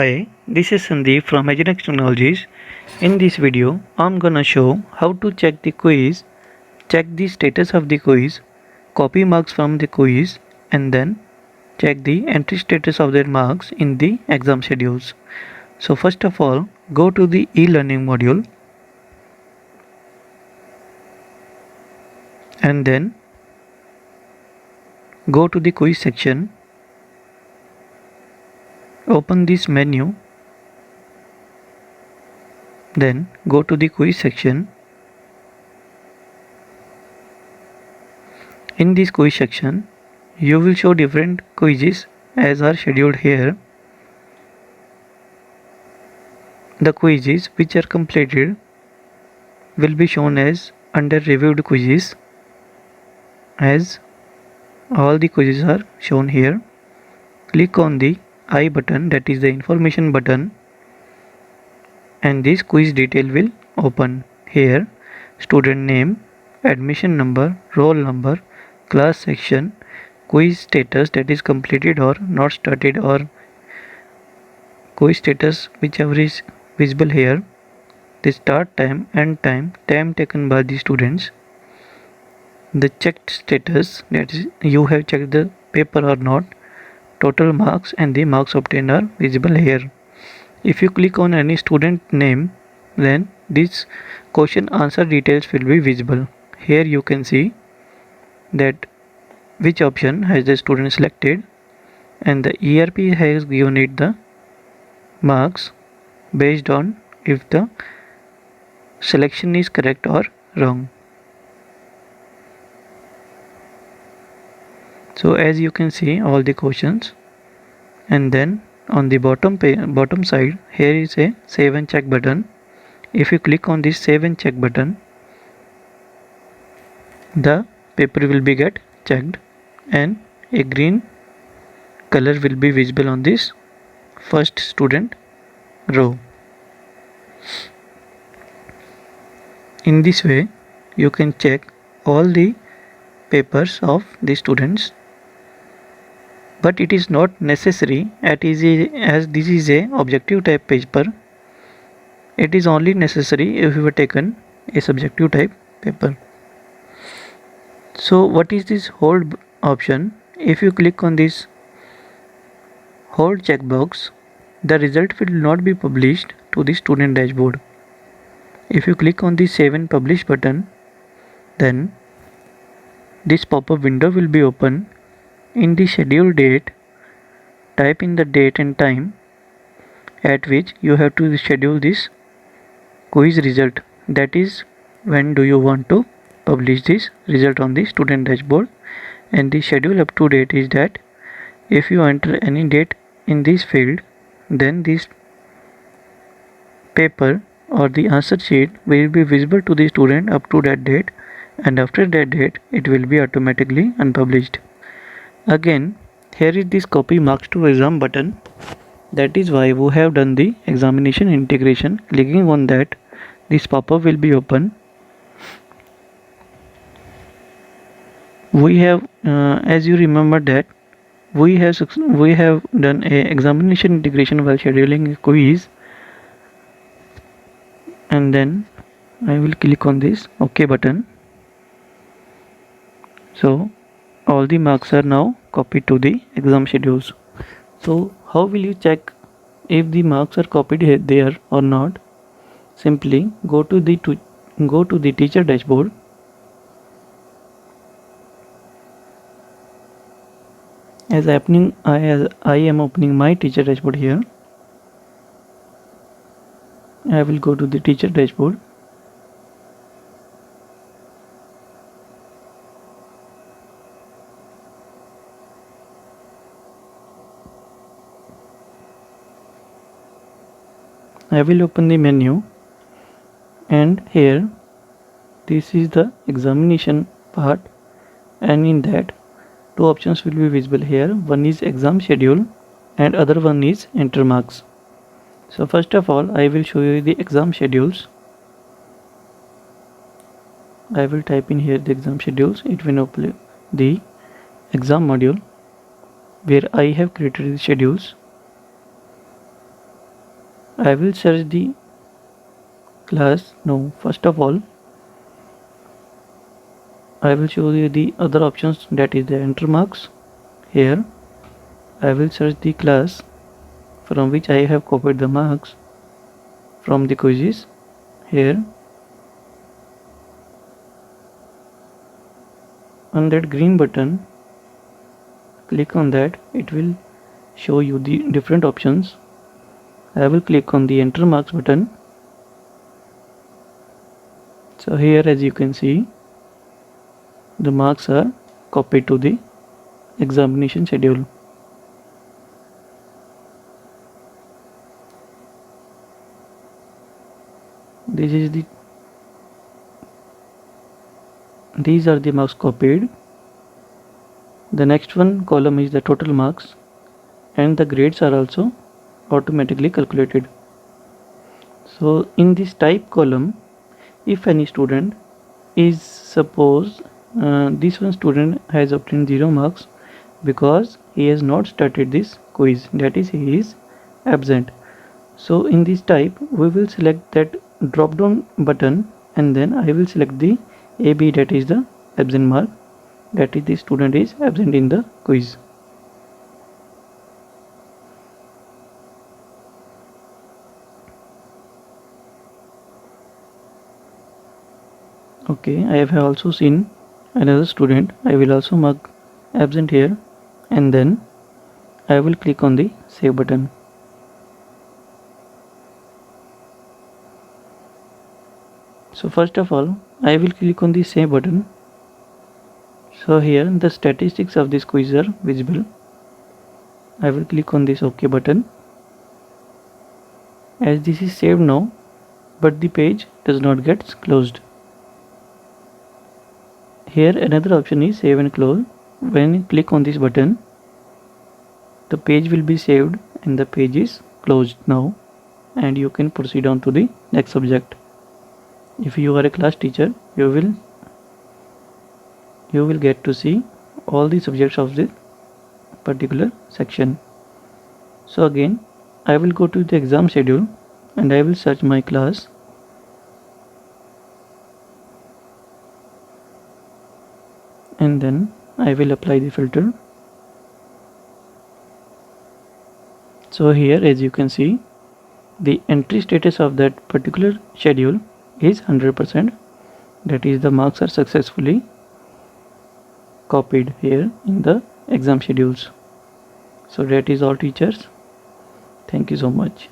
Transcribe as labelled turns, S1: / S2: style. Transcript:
S1: Hi, this is Sandeep from Aginex Technologies. In this video, I'm gonna show how to check the quiz, check the status of the quiz, copy marks from the quiz, and then check the entry status of their marks in the exam schedules. So first of all, go to the e-learning module and then go to the quiz section. Open this menu, then go to the quiz section. In this quiz section, you will show different quizzes as are scheduled here. The quizzes which are completed will be shown as under reviewed quizzes, as all the quizzes are shown here. Click on the I button, that is the information button, and this quiz detail will open. Here student name, admission number, roll number, class section, quiz status, that is completed or not started, or quiz status whichever is visible here, the start time, end time, time taken by the students, the checked status, that is you have checked the paper or not, total marks, and the marks obtained are visible here. If you click on any student name, then this question answer details will be visible. Here you can see that which option has the student selected, and the ERP has given it the marks based on if the selection is correct or wrong. So as you can see all the questions, and then on the bottom side here is a save and check button. If you click on this save and check button, the paper will be get checked and a green color will be visible on this first student row. In this way you can check all the papers of the students, but it is not necessary as this is a objective type paper. It is only necessary if you have taken a subjective type paper. So what is this hold option? If you click on this hold checkbox, the result will not be published to the student dashboard. If you click on the save and publish button, then this pop-up window will be open. In the schedule date, type in the date and time at which you have to schedule this quiz result, that is when do you want to publish this result on the student dashboard. And the schedule up to date is that if you enter any date in this field, then this paper or the answer sheet will be visible to the student up to that date, and after that date it will be automatically unpublished. Again, here is this copy marks to exam button. That is why we have done the examination integration. Clicking on that, this pop-up will be open. We have as you remember that we have done a examination integration while scheduling a quiz, and then I will click on this OK button. So all the marks are now copied to the exam schedules. So how will you check if the marks are copied there or not? Simply go to the teacher dashboard. As I am opening my teacher dashboard here. I will go to the teacher dashboard. I will open the menu, and here this is the examination part, and in that two options will be visible here. One is exam schedule and other one is enter marks. So first of all I will show you the exam schedules. I will type in here the exam schedules. It will open the exam module where I have created the schedules. I will search the class. No, first of all I will show you the other options, that is the enter marks. Here I will search the class from which I have copied the marks from the quizzes. Here on that green button, click on that, it will show you the different options. I will click on the enter marks button. So here, as you can see, the marks are copied to the examination schedule. These are the marks copied. The next one column is the total marks, and the grades are also automatically calculated. So in this type column, if any student is, suppose this one student has obtained 0 marks because he has not started this quiz, that is, he is absent. So in this type we will select that drop down button, and then I will select the AB, that is the absent mark, that is the student is absent in the quiz. Okay, I have also seen another student. I will also mark absent here, and then I will click on the save button. So first of all I will click on the save button. So here the statistics of this quiz are visible. I will click on this OK button. As this is saved now, but the page does not get closed. Here another option is save and close. When you click on this button, the page will be saved and the page is closed now, and you can proceed on to the next subject. If you are a class teacher, you will get to see all the subjects of this particular section. So again I will go to the exam schedule and I will search my class. And then I will apply the filter. So here, as you can see, the entry status of that particular schedule is 100%, that is the marks are successfully copied here in the exam schedules. So that is all, teachers. Thank you so much.